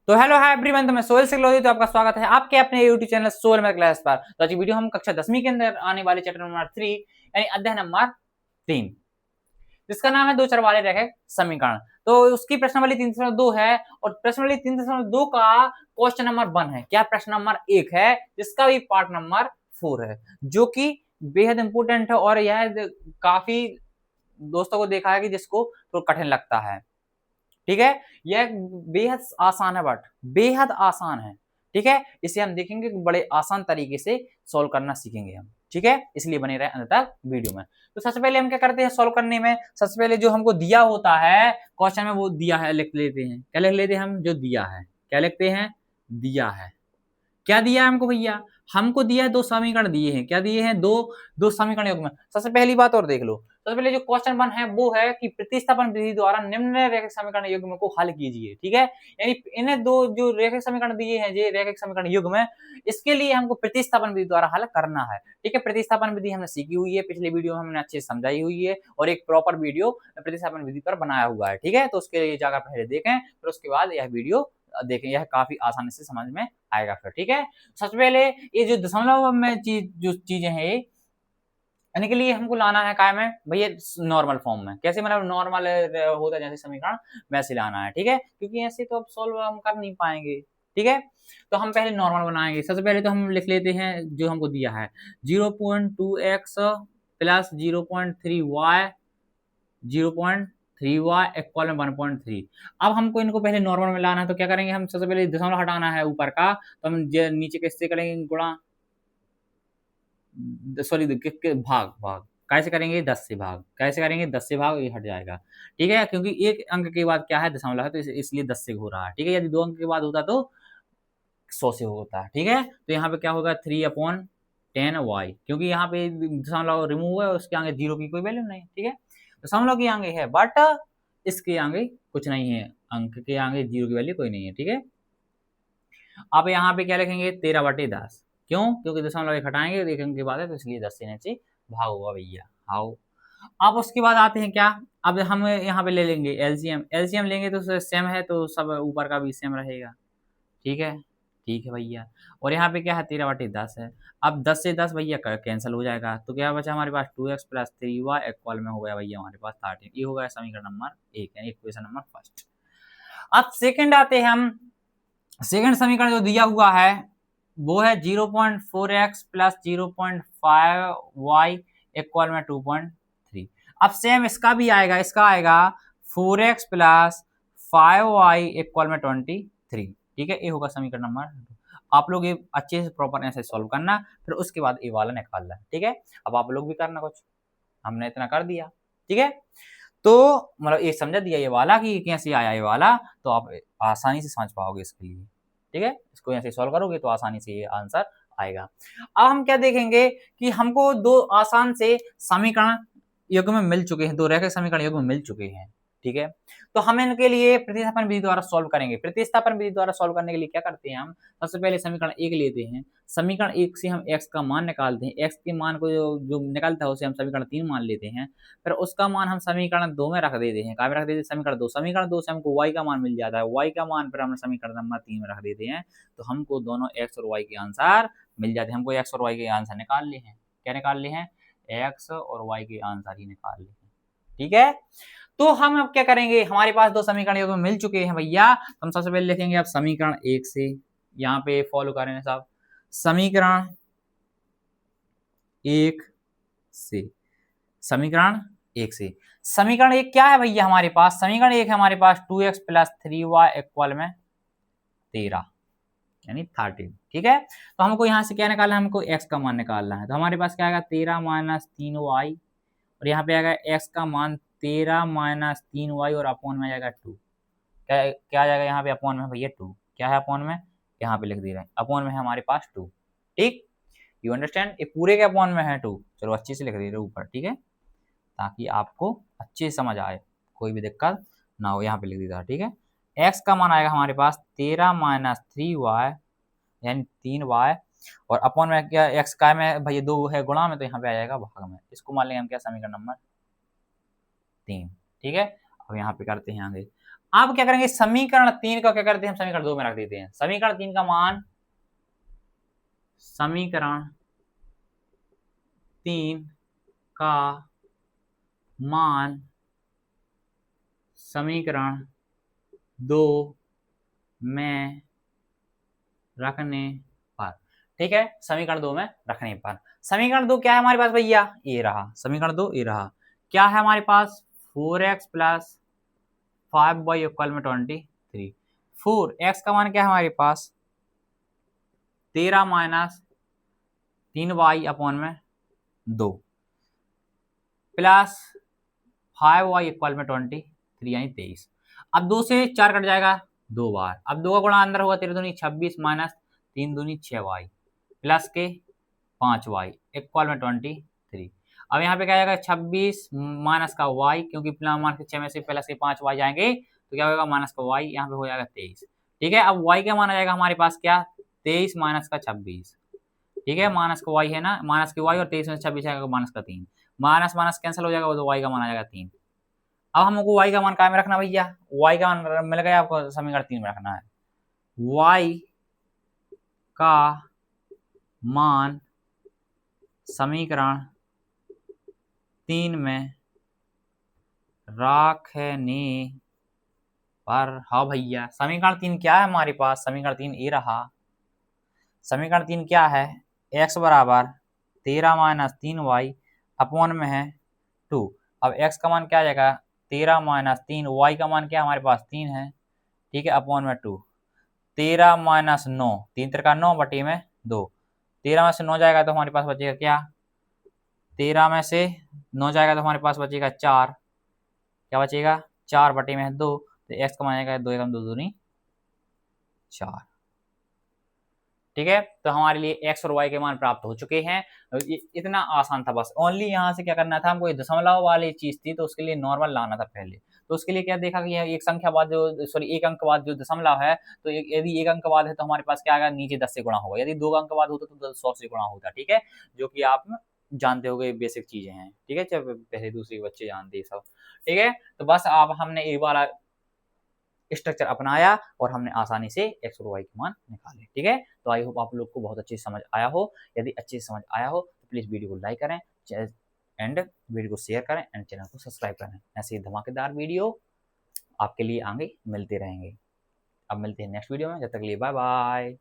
तो hello hi everyone, तो मैं सोहेल सिकलोदी। तो आपका स्वागत है आपके अपने YouTube channel Sohail math class पर। तो आज की वीडियो हम कक्षा 10वीं के अंदर आने वाले चैप्टर नंबर 3 यानी अध्याय नंबर 3, जिसका नाम है दो चर वाले रेखा समीकरण। तो उसकी प्रश्नावली 3.2 है और प्रश्नावली 3.2 का क्वेश्चन नंबर 1 है। क्या प्रश्न नंबर 1 है, जिसका भी पार्ट नंबर 4 है, जो कि बेहद इंपोर्टेंट है और यह काफी दोस्तों को देखा है कि जिसको तो कठिन लगता है। ठीक है, यह बेहद आसान है, बट बेहद आसान है। ठीक है, इसे हम देखेंगे कि बड़े आसान तरीके से सॉल्व करना सीखेंगे हम। ठीक है, इसलिए बने रहे अंत तक वीडियो में। तो सबसे पहले हम क्या करते हैं सॉल्व करने में, सबसे पहले जो हमको दिया होता है क्वेश्चन में वो दिया है लिख लेते हैं। क्या लिख लेते हैं हम? जो दिया है। क्या लिखते हैं? दिया है। क्या दिया है हमको भैया? हमको दिया है दो समीकरण दिए हैं। क्या दिए हैं? दो समीकरण युग्म। सबसे पहली बात और देख लो, सबसे पहले जो क्वेश्चन 1 है वो है कि प्रतिस्थापन विधि द्वारा निम्न रैखिक समीकरण युग्म को हल कीजिए। ठीक है, यानी इन्हें दो जो रैखिक समीकरण दिए हैं, ये रैखिक समीकरण युग्म है, इसके लिए हमको प्रतिस्थापन विधि द्वारा हल करना है। ठीक है, प्रतिस्थापन विधि हमने सीखी हुई है, पिछले वीडियो में हमने अच्छे से समझाई हुई है और एक प्रॉपर वीडियो प्रतिस्थापन विधि पर बनाया हुआ है। ठीक है, तो उसके लिए जाकर पहले देखें, फिर उसके बाद यह वीडियो देखें, यह काफी आसानी से समझ में आएगा फिर। ठीक है, सबसे पहले ये जो दशमलव में जो चीजें हैं, यानी के लिए हमको लाना है काय में भैया? नॉर्मल फॉर्म में। कैसे? मतलब नॉर्मल होता है जैसे समीकरण, वैसे लाना है। ठीक है, क्योंकि ऐसे तो अब सॉल्व हम कर नहीं पाएंगे। ठीक है, तो हम पहले नॉर्मल बनाएंगे। सबसे पहले तो हम लिख लेते हैं जो हमको दिया है 0.2x plus 0.3y 0.3y equal में 1.3। अब हमको इनको पहले नॉर्मल में लाना है, तो क्या करेंगे हम? सबसे पहले दशमलव हटाना है ऊपर का, तो हम नीचे किससे करेंगे? गुणा, सॉरी भाग भाग कैसे करेंगे? 10 से भाग। कैसे करेंगे? 10 से भाग, ये हट जाएगा। ठीक है, क्योंकि एक अंक के बाद क्या है? दशमलव है, तो इसलिए 10 से हो रहा है। ठीक है, यदि दो अंक के बाद होता तो 100 से होता है। ठीक है, तो यहाँ पे क्या होगा? 3/10y, क्योंकि यहाँ पे दशमलव रिमूव है, उसके आगे जीरो की कोई वैल्यू नहीं। ठीक है, दशमलव के आगे है, बट इसके आगे कुछ नहीं है, अंक के आगे जीरो की वैल्यू कोई नहीं है। ठीक है, अब यहाँ पे क्या लिखेंगे? 13/10। क्यों? क्योंकि दशमलव एक हटाएंगे, एक अंक के बाद है, तो इसलिए 10 से नीचे भाग होगा भैया। हाउ। अब उसके बाद आते हैं क्या? अब हम यहाँ पे ले लेंगे एलसीएम। एलसीएम लेंगे तो सेम है, तो सब ऊपर का भी सेम रहेगा। ठीक है, ठीक है भैया। और यहाँ पे क्या है? 13/10 है। अब 10 से 10 भैया कैंसिल हो जाएगा, तो क्या बचा हमारे पास? 2x प्लस 3y इक्वल में हो गया भैया हमारे पास 13। ये हो गया समीकरण नंबर 1, यानी इक्वेशन नंबर फर्स्ट। अब सेकंड आते हैं हम। सेकंड समीकरण जो दिया हुआ है वो है 0.4x प्लस 0.5y इक्वल में 2.3। अब सेम इसका भी आएगा, इसका आएगा 4x प्लस 5y इक्वल में 23। ठीक है, ये होगा समीकरण नंबर 2। आप लोग ये अच्छे से प्रॉपर ऐसे सॉल्व करना, फिर उसके बाद ये वाला निकालना। ठीक है, अब आप लोग भी करना कुछ, हमने इतना कर दिया। ठीक है, तो मतलब ये समझ दिया ये वाला कि कैसे आया ये वाला, तो आप आसानी से समझ पाओगे इसके लिए। ठीक है, इसको ऐसे सॉल्व करोगे तो आसानी से ये आंसर आएगा। अब हम क्या देखेंगे कि हमको दो आसान से समीकरण युग्म मिल चुके हैं, दो रैखिक समीकरण युग्म मिल चुके हैं। ठीक है, तो हम इनके लिए प्रतिस्थापन विधि द्वारा सॉल्व करेंगे। प्रतिस्थापन विधि द्वारा सॉल्व करने के लिए क्या करते हैं हम? सबसे पहले समीकरण 1 लेते हैं। समीकरण 1 से हम x का मान निकालते हैं। x के मान को जो निकलता है उसे हम समीकरण 3 मान लेते हैं। फिर उसका मान हम समीकरण 2 में रख देते हैं। कहाँ में रख देते हैं? समीकरण 2। समीकरण 2 से हमको y का मान मिल जाता है। y का मान फिर हम समीकरण नंबर 3 में रख देते हैं, तो हमको दोनों x और y के आंसर मिल जाते हैं। हमको x और y के आंसर निकाल लिए हैं। क्या निकाल लिए हैं? x और y के आंसर ही निकाल लिए हैं। ठीक है, तो हम अब क्या करेंगे? हमारे पास दो समीकरण युग्म मिल चुके हैं भैया, तो हम सबसे पहले लिखेंगे अब समीकरण 1 से। यहाँ पे फॉलो करें साहब, समीकरण 1 से। समीकरण 1 से, समीकरण 1 क्या है भैया हमारे पास? समीकरण 1 है हमारे पास 2x प्लस 3y इक्वल में 13, यानी 13। ठीक है, तो हमको यहाँ से क्या निकालना है? हमको x का मान निकालना है। तो हमारे पास क्या आएगा? 13 माइनस 3y, और यहाँ पे आएगा x का मान 13 माइनस 3y और अपॉन में आएगा 2। क्या आ जाएगा यहाँ पे? अपॉन में भैया 2। क्या है अपॉन में? यहाँ पे लिख दे रहे हैं, अपॉन में है हमारे पास 2। ठीक, यू अंडरस्टैंड? ये पूरे के अपॉन में है 2। चलो अच्छे से लिख दे रहे ऊपर। ठीक है, ताकि आपको अच्छे से समझ आए, कोई भी दिक्कत ना हो। यहाँ पे लिख दीजिए। ठीक है, x का मान आएगा हमारे पास 13 माइनस 3y, यानी 3y, और अपॉन में क्या? x का में भैया 2 है गुणा में, तो यहाँ पे आ जाएगा भाग में। इसको मान लेंगे हम क्या? समीकरण नंबर 3। ठीक है, अब यहाँ पे करते हैं आगे। अब क्या करेंगे, समीकरण 3 का क्या करते हैं, हम समीकरण 2 में रख देते हैं। समीकरण 3 का मान, समीकरण 3 का मान समीकरण 2 में रखने पर, ठीक है, समीकरण 2 में रखने पर। समीकरण 2 क्या है हमारे पास भैया, ये रहा समीकरण 2, ये रहा। क्या है हमारे पास, 4x प्लस 5y इक्वल में 23। 4x का मान क्या है हमारे पास, 13 माइनस 3y अपॉन में 2 प्लस 5y इक्वल में 23 यानी 23। अब 2 से 4 कट जाएगा 2 बार। अब 2 का गुणा अंदर होगा, 13 दूनी 26 माइनस 3 दूनी 6y प्लस के 5y इक्वल में 23। अब यहाँ पे क्या आएगा, 26 माइनस का y, क्योंकि माइनस के 6 में से प्लस के 5y जाएंगे तो क्या होगा, माइनस का y, यहाँ पे हो जाएगा 23। ठीक है, अब y क्या माना जाएगा हमारे पास, क्या 23 माइनस का 26, ठीक है, माइनस का y है ना, माइनस के y और 23 में 26 आएगा माइनस का 3, माइनस माइनस कैंसिल हो जाएगा, वो तो y का माना जाएगा 3। अब हमको y का मान क्या में रखना भैया, y का मान मिल गया आपको, समीकरण 3 में रखना है। y का मान समीकरण 3 में रखने पर, हाँ भैया, समीकरण 3 क्या है हमारे पास, समीकरण 3 ये रहा। समीकरण 3 क्या है, x बराबर 13 माइनस 3y अपॉन में है 2। अब x का मान क्या आ जाएगा, 13 माइनस 3, y का मान क्या हमारे पास 3 है, ठीक है, अपॉन में 2। 13 माइनस 9, 3 तिरका 9 बटे में 2, 13 में से 9 जाएगा तो हमारे पास बचेगा क्या, 13 में से 9 जाएगा तो हमारे पास बचेगा 4, क्या बचेगा 4 बटे में 2, तो x का मान आएगा 2 एकम 2 दूनी 4। ठीक है, तो हमारे लिए x और y के मान प्राप्त हो चुके हैं। इतना आसान था, बस ओनली यहाँ से क्या करना था हमको, दशमलव वाली चीज थी तो उसके लिए नॉर्मल लाना था पहले। तो उसके लिए क्या देखा कि एक संख्या बाद जो, सॉरी एक अंक बाद जो दशमलव है, तो यदि एक अंक बाद है तो हमारे पास क्या आएगा, नीचे 10 से गुणा होगा, यदि 2 अंक बाद होता तो 100 से गुणा होता। ठीक है, जो कि आप जानते हो, बेसिक चीजें हैं। ठीक है, जब पहले दूसरे बच्चे जानते हैं सब। ठीक है, तो बस आप हमने एक बार स्ट्रक्चर अपनाया और हमने आसानी से x और y के मान निकाले। ठीक है, तो आई होप आप लोग को बहुत अच्छे से समझ आया हो। यदि अच्छे से समझ आया हो तो प्लीज़ वीडियो को लाइक करें एंड वीडियो को शेयर करें एंड चैनल को सब्सक्राइब करें। ऐसे ही धमाकेदार वीडियो आपके लिए आगे मिलते रहेंगे। अब मिलते हैं नेक्स्ट वीडियो में, जब तक के लिए बाय बाय।